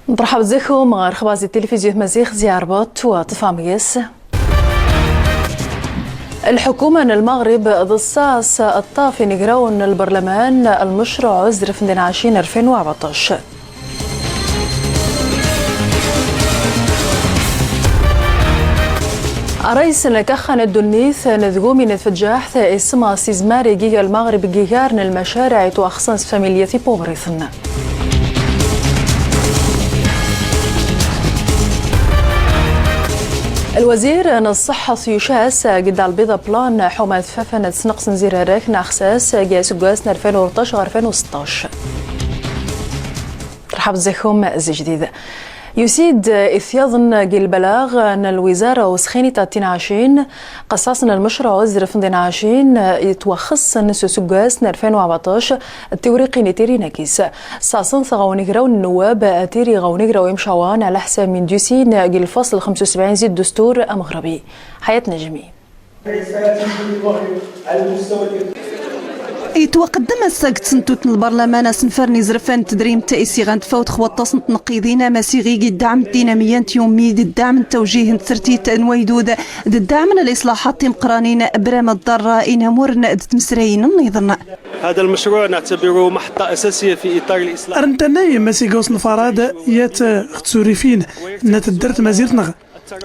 مرحبا بكم مع اخبار التلفزيون مزيغ زياربوت وطفاميس. الحكومة المغرب ضصاص الطافي نقرون البرلمان المشروع عزر 2014. رئيس الكخن الدنيث نذقومي نتفجاح اسم سيزماري جيجا المغرب جيجارن المشارع وأخصنس فاميلية بوبريثن. الوزير الصحة يشاس قد البيضة بلان حومة ففنة سنقص زيرارك ناخساس جاس جواسنا 2014-2016. رحب زيكم جديد. يسيد إثياضن البلاغ أن الوزارة وسخينة 22 قصاصنا المشروع وزر 2020 يتوخص نسو سجاسنا 2014 التوريقي نتيري نكيس ساسن ثغونيغراو النواب أتيري غونيغراو يمشاوان على حساب من دوسين الفصل 75 زيد دستور مغربي. حياة نجمي. يتوقدم الساقط سنتوت البرلمان سنفرني زرفان تدريم تأسي غنتفوت خواطاس نتنقيضين مسيغي الدعم الديناميا يومي الدعم التوجيه نتسرتيت نويدود الدعم الإصلاحات مقرانين برام الضراء إنامور تمسرين النظام. هذا المشروع نعتبره محطة أساسية في إطار الإصلاح. أرنتناي مسيغوس نفراد يات اختسوريفين نتدرت مزيرتنا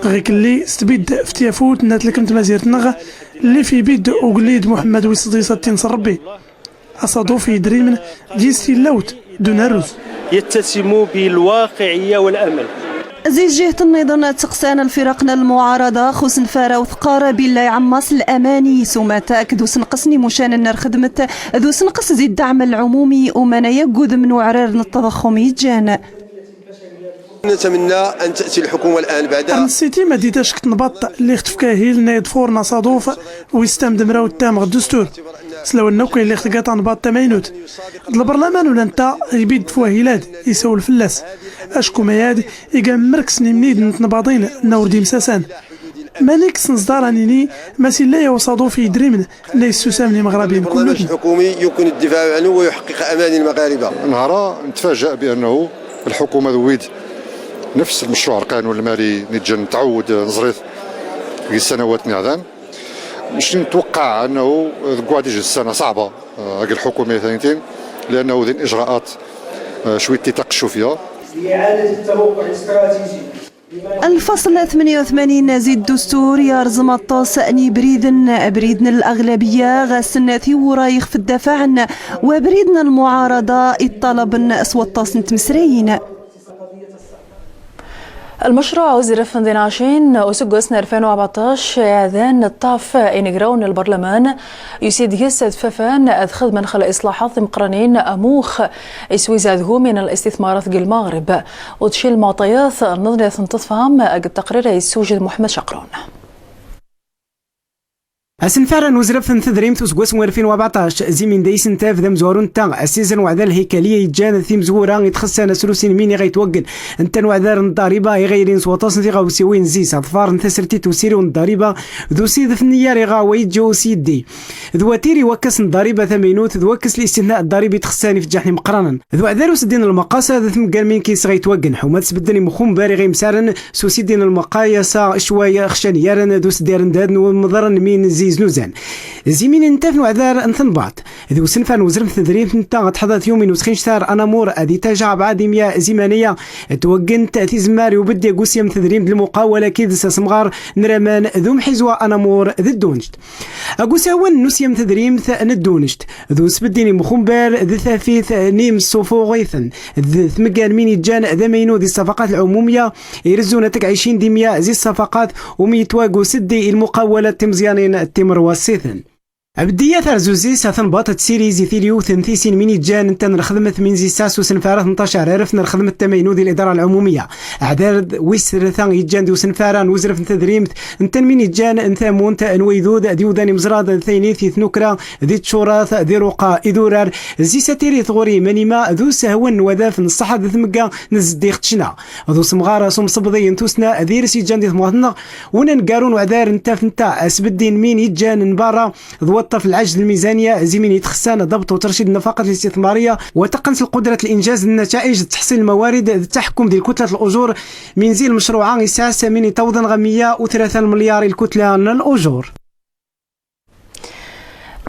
غيك اللي استبيد فتيافوت نتلكمت مزيرتنا اللي في بيد أقليد محمد وصديصة تنصر ربي أصادو في دريمن جيستي اللوت دون رز يتسم بالواقعية والأمل. زي جهة النظام تقسان الفرقنا المعارضة خصن فارا وثقارة بالله عماس الأماني سوما تأكدو سنقصني مشان النار خدمت ذو سنقص زي الدعم العمومي ومن يقود من وعرار التضخم يجان. نتمنى أن تأتي الحكومة الآن بعد السيتي ما ديتاش كتنبط اللي اختفكاهيل نايد فورنا صادوف ويستمد مراو التام غد الدستور سلاو النوكي اللي اختقات نباط تماينوت البرلمان ولا انت يبيد فواهيلاد يسول الفلاس اشكو مياد يقام مركس منيد نتنباطين نوردي مساسان مالك سنصدارانيني ماسي لا يوصادو في دريمن ليس سامني مغربي كلهم. الحكومي يمكن الدفاع عنه ويحقق أمان المغاربة. نهار نتفاجأ بأنه الحكومة ذويد نفس المشروع القانون المالي نتجن تعود نزريث في السنوات نعذان مش نتوقع انه قاعد يجي السنه صعبه هذه الحكومه ثانيتين لانه ذي الاجراءات شويه تيتقشوا فيها لاعاده التوقع الاستراتيجي. الفصل 88 زيد الدستور يرزم الطاس أني بريدن الأغلبية غاسن ثورايخ في الدفاع وبريدنا المعارضة الطلب أسوى الطاس نتمسرين. المشروع وزير 2020 وسجوسنا 2014 إعلان الطاف إنجرون البرلمان يسيد جسد ففان أدخل من خلال إصلاحات مقرنين أموخ إسويزاده من الاستثمارات المغرب وتشيل معطيات النظرية تفهم التقرير يسوجد محمد شقرون. أسنفارا وزرف تدريم تسقوس 2014 زي من دايس نتاف ذا مزورون تا السيزن وعذا الهيكلية يجان ثيم زورا يتخسان سلوسين مين غيتوقن انت وعذار الضريبة يغيرين سواطاس نتي غاوسيوين زيس أطفار نتسرتي توسيرون الضريبة ذو سيد في النيار غاوي جو سيدي ذو تيري وكس الضريبة ثمينوت ذو وكس الاستثناء الضريبي تخساني في جحني مقرانا ذو عذار وسدين المقاصة ذا ثم قال مين كيس غيتوقن حومات سبدني مخوم باري غي مسارن سوسيدين المقايسة شوية خشاني يارن ذو سديرن دادن ومضرن مين زيز نوزان زيمين انتفن وعذار انثنباط ذو سنفان وزرم تدريب نتا غتحضر يومين وسخين شثار انا مور ادي تاجع بعدمية زمانية توقن تأتي زماري وبدي قوسيم تدريب المقاولة كيد سمغار نرمان ذو محزوة انا مور ذو الدونجت اقوساون نسيم تدريب ندونجت ذو سبديني مخنبار ذو ثافيث نيم الصفو غيثن ذو ثمقان ميني جان ذا مينو ذي الصفقات العمومية يرزون تقعيشين ديمية زي الصفقات وميتواقو سدي المقاولة تمزيانين التمر والسيثن أبدية ثرزوزي ساثنباط تسيريزي ثيليو ثنثيسين ميني جان انتن الخدمة من زي ساسو سنفارة 18 عرفنا الخدمة التمينو ذي الإدارة العمومية أعدار ويسر ثان يجان ديو سنفارة وزرف تدريم انتن ميني جان انثامون تأنويذود ديو ذاني مزراد ثينيثي ثنوكرا ذي تشوراث ذي رقا إذورار زي ساتيري ثغوري منيما ذو سهون وذاف نصحة ذي ثمقا نزدي ختشنا ذو سمغارة سوم صبضي انتوسنا ذي رسي جان دي ثمغاثنا وننقارون وعذار انتاف انتا اسبدين ميني جان نبارا ذو توظف العجز الميزانية زمن يتخسان ضبط وترشيد النفقات الاستثمارية وتقنص القدرة الإنجاز النتائج تحسين الموارد التحكم ديال كتلة الأجور من زي المشروع يساس من توضن غمية و3 مليار الكتلة الأجور.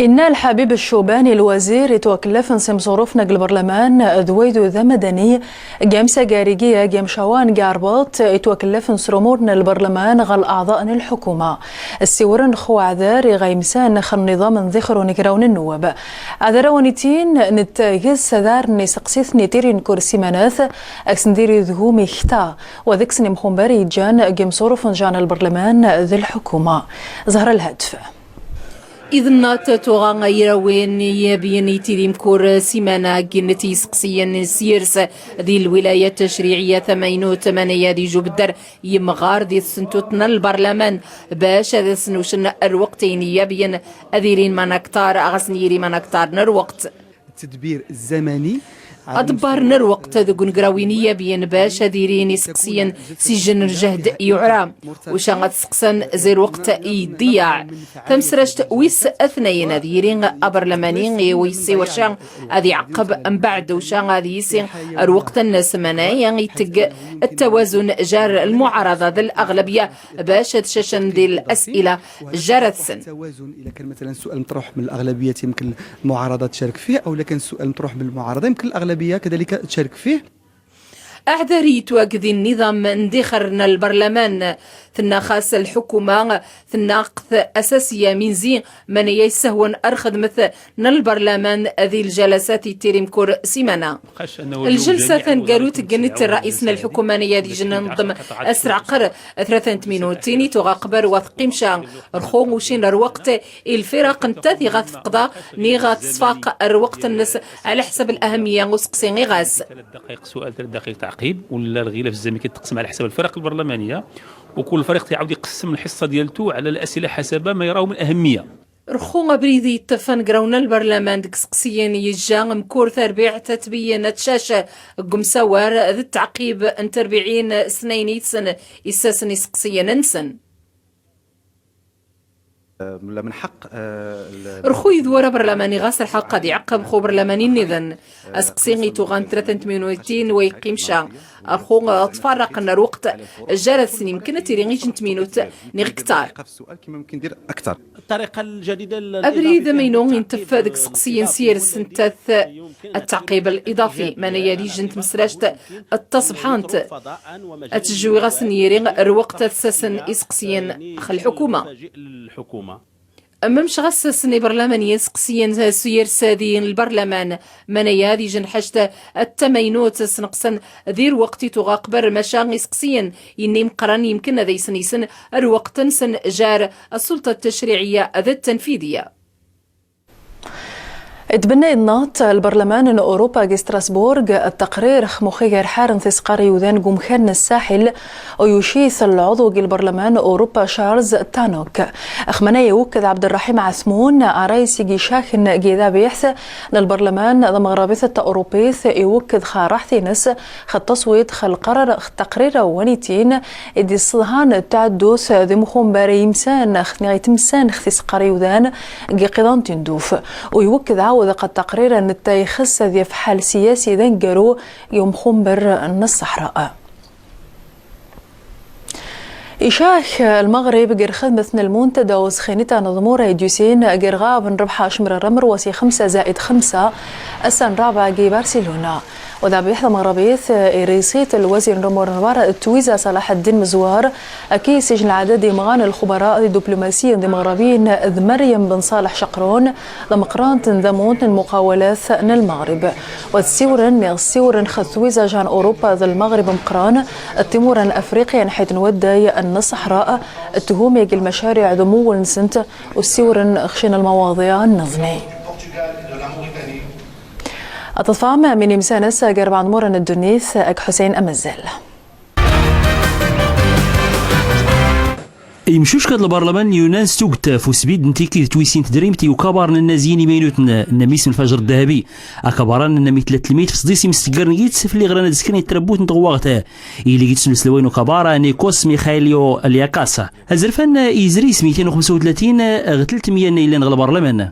إن الحبيب الشوباني الوزير يتوكلف نسم صروف نقل البرلمان ذويدو ذا مدني جامسة جاريجية جام شوان جارباط يتوكلف نسرمورنا البرلمان غل أعضاء الحكومة السورن خو عذار غيمسان خل نظام ذخر نكراون النواب عذار ونتين نتجز سدار نسقسيث نتيرين كرسي مناث أكسنديري ذهو ميختا وذيك سنم خنباري جان جام صروف جان البرلمان ذي الحكومة ظهر الهدف إذن تتوغا يروين يبيني تيريم كور سيمانا جنتي سقسيا سيرس ذي الولاية التشريعية 88 دي جبدر يمغار دي سنتوتنا البرلمان باش هذا سنوشن الوقتين يبين أذيرين مناكتار أغسنيري مناكتار نروقت التدبير الزمني أدبار نروقت ذو قراوينية بين باش ديريني سقسيا سجن الجهد يعرام وشانغت سقسن زي الوقت يضيع تمسرشت ويس أثنين ديرين أبرلمانين ويسي وشان أذي عقب من بعد وشان أذي يسين الوقت النسمنا يعني تق التوازن جار المعارضة ذي الأغلبية باش تششن ذي الأسئلة جارت سن التوازن إذا كان مثلا سؤال مطروح من الأغلبية يمكن المعارضة تشارك فيه أو لكن سؤال مطروح من المعارضة يمكن الأغلبية كذلك تشارك فيه. أعذري تواجدي النظام ندخرنا البرلمان ثنا خاص الحكومة ثنا أساسية من زين من يسهون أرخد مثل البرلمان ذي الجلسات تيريم كور سيمانا الجلسة قالوت جنت رئيسنا الحكومة دي جننظم أسرع قر 3 مينوتين تغاقبر وثقيمشان رخون وشين الوقت الفرق انتذي غثقضا نيغا تصفاق الوقت الناس على حسب الأهمية وسقسي نيغاس 3 دقائق سؤال 3 دقائق تعقيب ولا الغلاف الزمني كتقسم على حسب الفرق البرلمانية وكل فريق تعاود يقسم الحصة ديالته على الأسئلة حسب ما يراه من أهمية. رخونا بريدي تفن قراونا البرلمان ديك سقسيين يجا مكور تربيع تتبين تشاشة قمسوار ذي التعقيب ان 40 سنين يتسن يساسن يسقسيين انسن من حق رخوي ذورا برلماني غاسر حق دي عقب خو برلماني نذن اسقسيني توغان 3 مينوتين ويقيمشا أخو تفرق الوقت جارت سنين يمكن تيريني جنت مينوت نغكتار السؤال كما ممكن ندير أكثر الطريقة الجديدة أبريد مينون ينتف ديك سقسيا سير سنتث التعقيب الإضافي من يلي جنت مسراشت التصبحانت أتجوي غاسنيرين الوقت أساسا إسقسيا خل الحكومة مش غسسني برلمانية سقسيا سير سادين البرلمان من يادي جنحشت التمينوت سنقسن ذير وقتي تغاقبر مشاغي سقسيا يني مقرن يمكن ذي سنيسن الوقت سن جار السلطة التشريعية ذا التنفيذية. تبنى الناط البرلمان ان اوروبا جي ستراسبورغ التقرير مخير حارن ثسقاري يودان قمخان الساحل ويشيث العضو البرلمان اوروبا شارلز تانوك اخمنا يوكد عبد الرحيم عثمون عرايس جي شاكن جيدا بيحث للبرلمان ضم غرابثة اوروبيث يوكد خارحثي نس خالتصويت خالقرر تقرير ونيتين ادي الصهان تعدوث ذي مخون باري يمسان خنغي تمسان ثسقاري يودان جي قيضان تندوف ويوكد عاود قد تقرير أن التيخص ذي في حال سياسي ذنقروا يوم خنبر الصحراء. إشاخ المغرب غير خدمة المنتدى وسخينتا نظمورة يديوسين غير غاب ربح شمر الرمر وسي 5+5 أسان رابع جي برشلونة وذا بيحضر مغربيث رئيسية الوزير نمور نوار التويزة صلاح الدين مزوار أكي سجن العدد مغان الخبراء الدبلوماسيين دي مغربيين ذ مريم بن صالح شقرون لمقران تنذمون المقاولات المغرب والسيورن ميغسيورن خثويزة جان أوروبا ذا المغرب مقران التمورن أفريقيا حيث نودي الصحراء التهومي المشاريع ذمو نسنت والسيورن خشين المواضيع النظمي أتفهم من إمسانس قرب عن مورن الدنيث أك حسين أمزل يمشوش كاد البرلمان يونان ستوقت فوسبيد نتيكي تويسين تدريمتي وكبارن النازيين مينوتن نميس من الفجر الذهبي اكبران نمي 300 في صديسي مستقرنيت في اللي غرانا دسكن يتربوت نطوغته اللي جيت سلوين وكبارا نيكوس ميخايليو الياكاسا الزرفان يزريس 235 غ 300 الى البرلمان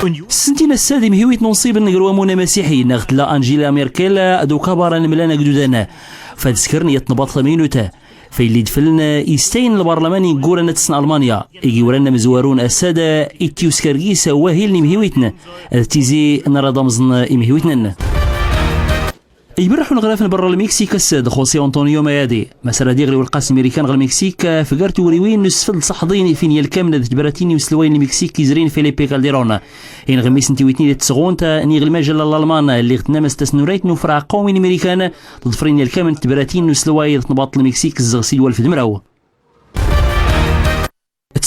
السنتين السادم هويت نصيب نقروامون مسيحي نغتلا انجيلا ميركيل دو كبارا ملانا قدودانا فدسكرني يتنبط 8 في اللي دفلن يستين البرلمان يقول أن تسن ألمانيا يجي ورانا مزوارون السادة إتيوس كارجيس وهيل نمهويتنا تيزي نرى ضمزن إمهويتنا يبرحوا الغلاف برا المكسيك الساد خوسي أنطونيو ميادي مسألة ديغري والقاسم أمريكان غير المكسيك فقرت وريوين نسفل صحضين فين يالكامل تبراتيني وسلوين المكسيك يزرين فيليبي كالديرونا إن غميس نتيويتني تسغونتا نيغل ماجل الألمان اللي غتنامس تسنوريت نفرع قومي أمريكان تضفرين يالكامل تبراتين وسلوين نباط المكسيك الزغسيل والف دمراو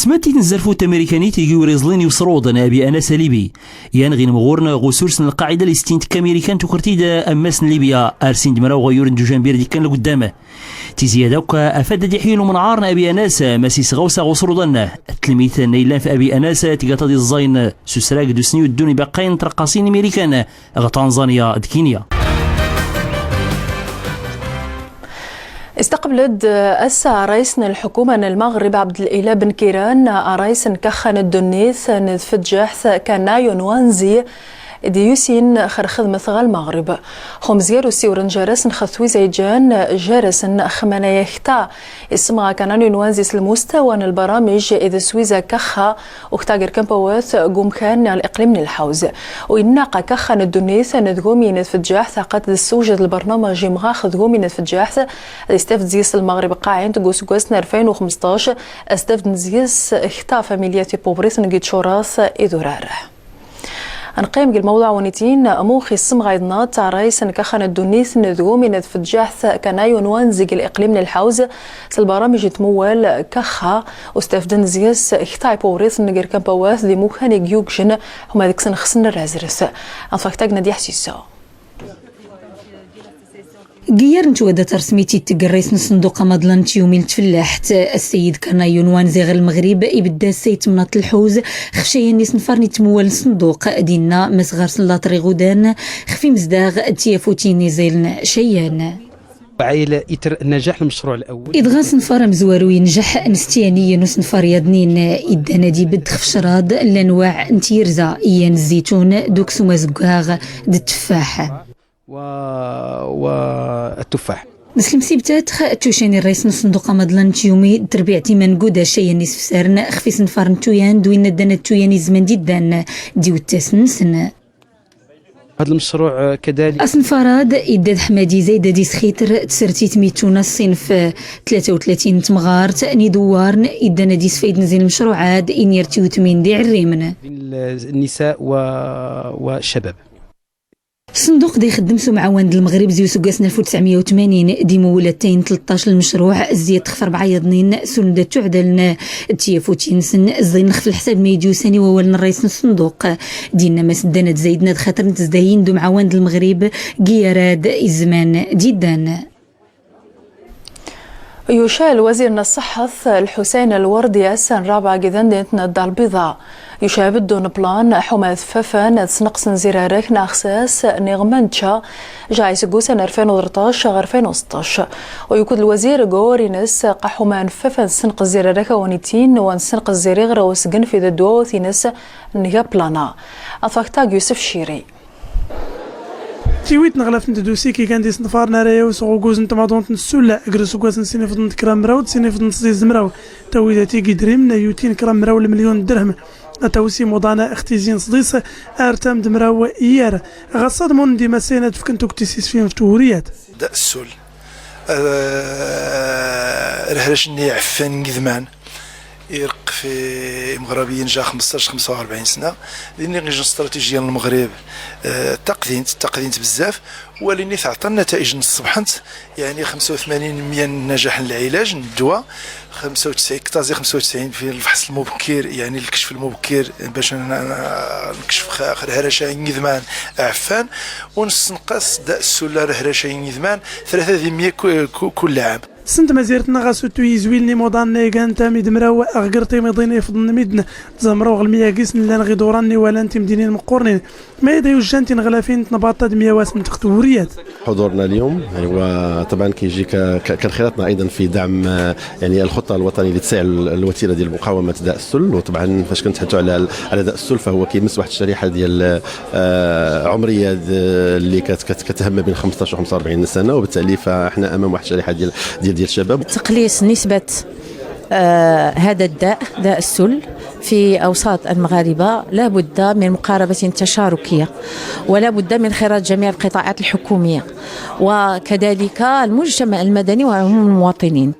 تسماتي نزرفوت امريكانيت يجيو ريزلين يوصرود انا ابي انا سليبي ينغي مغورنا غسورس القاعده اللي ستين امريكان تكرتيدا اماس ليبيا ارسين دمراو غيور جوجانبير دي كان لقدامه تزيادوك افاد دي حيلو من عارنا ابي اناس ماسيس غوسا غسرودنا تلميذ نيلان في ابي اناس تيغاتا دي الزاين سوسراك دوسنيو الدوني باقين ترقاصين امريكان غ تنزانيا كينيا استقبلت أسا رئيس الحكومة المغرب عبد الإله بن كيران رئيس كخن الدنيث نتفجح كان وانزي ديوسين خرخذ مثغى المغرب خمزير وسيورن جارس نخثوي زيجان جارس خمانا يختا اسمها كان ينوانزيس المستوى البرامج إذا سويزا كخا وختاقر كمبوث قوم كان الإقليم من الحوز وإناقا كخا الدنيث ندقومي نتفجح ثاقات السوجد البرنامج مغاخ ذقومي نتفجح استفد زيس المغرب قاعين تقوس قوسنا 2015 استفد نزيس اختا فاميلياتي بوبريس نقيد شوراث إذراره نقيم الموضوع ونتين موخي السم غايدنات رئيس كخن الدنيث نذومي نتفجاح كنايو نوانزق الإقليم للحوز البرامج تمول كخا واستفدن زياس اختاي بوريث نقر كمبواث دي موخاني جيوكشن هما ديكسن خسن الرازرس انفاكتاق ندي حسيسو غير نتودا ترسميتي تقريس صندوق مضلن تيومين تفلاحت السيد كنايو نوانزي غير المغرب يبدا السيد مناط الحوز خشايا نيس نفرني تمول الصندوق دينا مسغار سلاطري غودان خفي مزداغ تيافوتيني زيلن شيان عائلة إتر نجاح المشروع الأول إدغاس نفار مزوارو ينجح نستياني نوس نفار يدنين إدانا دي بدخ في شراد الأنواع نتيرزا إيان الزيتون دوكسو مزقاغ دي التفاح والتفاح مسلم سيبتات توشاني الرئيس صندوق مضلن تيومي تربيعتي منقودة شيء نصف سارن خفيس نفارن تويان دوين ندنا توياني زمان جدا ديو التاسن سنة هذا المشروع كذلك أصن فراد إداد حمادي زايدة دي سخيتر تسرتيت ميتونا الصنف 33 تمغار تأني دوارن إدانا دي سفيد نزين المشروعات إنير تيوتمين دي عريمن النساء والشباب الصندوق دي خدم سو معاون المغرب زيو سوقاسنا 1980 دي مولتين 13 المشروع زياد خف 4 يضنين سنده تعدلنا تيافوتين سن زين خف الحساب ما يجيو ثاني وولنا الرئيس الصندوق دينا ما سدنا تزايدنا خاطر نتزداين دو معاون المغرب قيراد الزمان جدا يشال وزير الصحة الحسين الوردي أسان رابع جذن الدار البيضاء يشابد دون بلان حماة ففان تسنقسن زرارك ناخساس نغمانتشا جاي سقوسن 2013 2016 ويكون الوزير غورينس قحمان ففان سنق زرارك ونيتين ونسنق الزريغ وسقن في الدو ثينس نيا بلانا أفاكتاق يوسف شيري تيويت نغلف ندوسي كي كان ديس نفارنا رايا وسوغوز نتماضون تنسولا اكرسو كواس نسيني فضن كرام مراو تسيني فضن تصديز مراو تويدا تيجي دريم يوتين كرام مراو المليون درهم أتوسي موضانا اختيزين صديس ارتام دمراو إيارة غصاد مون دي مسينة فكنتو كتسيس فيهم فتوريات دا السول رهرش ني عفان قذمان يرق في مغربيين جا 15-45 سنة لأني غيجن استراتيجية للمغرب تقدينت بزاف ولاني تعطى النتائج الصبحنت يعني 85% نجاح العلاج الدواء 95 كتازي 95 في الفحص المبكر يعني الكشف المبكر باش نكشف هرشة يذمان عفان ونستنقص داء السلة هرشة يذمان 300 كل عام سنت مزيرتنا غاسوتو يزويلني موضان كانت مدمراو اغقرتي مضيني فضن مدن زمرو غلميا لان غي دوراني ولا انت مدينين مقورنين ما يدا يوجانتي نغلافين تنباطا دمياوات من تختوريات. حضورنا اليوم يعني وطبعا كيجي كانخراطنا ايضا في دعم يعني الخطه الوطنيه اللي تساعد الوتيره ديال مقاومه داء السل، وطبعا فاش كنتحدثوا على داء السل فهو كيمس واحد الشريحه ديال عمريه اللي كتهم بين 15 و 45 سنه، وبالتالي فاحنا امام واحد الشريحه ديال الشباب. تقليص نسبة هذا داء السل في أوساط المغاربة لا بد من مقاربة تشاركية، ولا بد من خراج جميع القطاعات الحكومية وكذلك المجتمع المدني وهم المواطنين.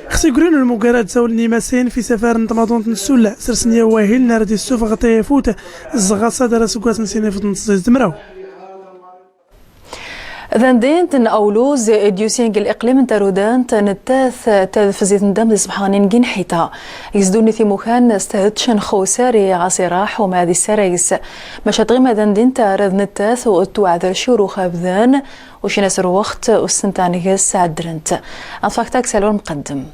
خصي يقولون المقارات سولني مسين في سفر نتماضون السلة سرسنيا واهل ناردي السوف غطي فوت الزغاصة درس كواس نسيني في نصيز دمراو. ذندين تن أولوز إديوسين الإقليم ترودان تنتاث تفزيت ندم سبحانين جين حيتا يزدوني في مكان استهدشن خوساري عصيراح وما هذه السرايس مش هتغيم ذندين تارذ نتاث وقتو عذر شروخ أبذان وشي ناس الوقت وستنتاني سعدرنت أنفاكتاك سالون مقدم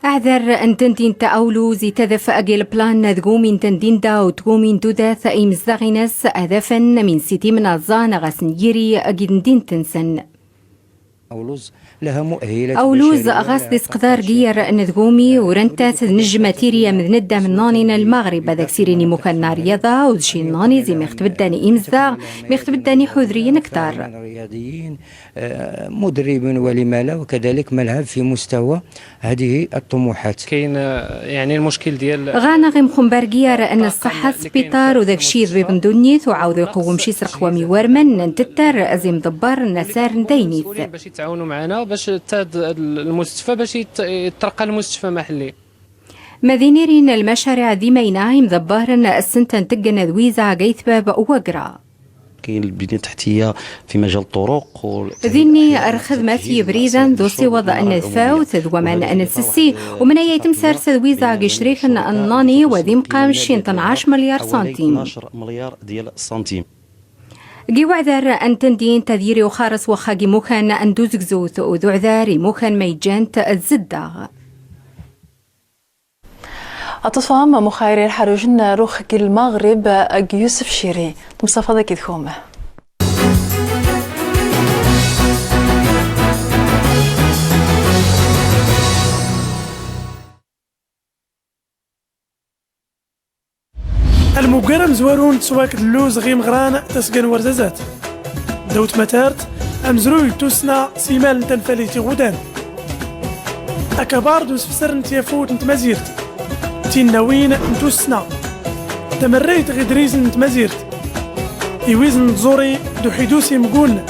أعذر أن تندين تأولو زي تذف أجل بلان ذقومين تندين دا وتقومين دوداث أي مزاغنس أذفا من سيتي من الزان غسنجيري أجندين تنسن أولوز أغاس ديس قدار جير نذقومي ورنتات نجمة تيريا من ندى من نانين المغرب ذاك سيريني مكان رياضة وذشي ناني زي ميختبداني إمزاغ ميختبداني حذريين أكتر رياضيين مدربين ولما لا، وكذلك ملعب في مستوى هذه الطموحات. كاين يعني المشكل ديال غانا غيم خمبرجير أن الصحة سبيطار وذاك شي ذبن دنيت وعاود يقوم شي سرق ومي ورمن ننتتر أزيم دبار نسار ندينيث باش يتعاونوا معنا باش تاد المستشفى باش يترقى المستشفى محلي. مدينيرين المشاريع ديمينا مذبارن السنتن تجنا ذويزا جيث باب وقرا. كاين البنية التحتية في مجال الطرق ذيني أرخذ ما في بريدا دوسي وضع النذفاو تذومان أنسسي ومن يتم سارس ذويزا جشريك الناني وذيم قام 12 مليار سنتيم 12 مليار ديال السنتيم. جي وعذر أن تندين تذيري وخارس وخاجي مكان أن دوزكزوث وذو عذاري مكان ميجانت الزدة. أتصفهم مخيري الحروجن روخ المغرب يوسف شيري مصطفى ذاك يذكومه. المقرم زوارون سواك اللوز غيم غران تسقن ورزازات دوت متارت أمزروي توسنا سيمال تنفليتي غدان أكبار دوس فسر نتيفوت نتمزيرت تيناوين نتوسنا تمريت غدريز نتمزيرت إيويز نتزوري دو حيدوسي مقولنا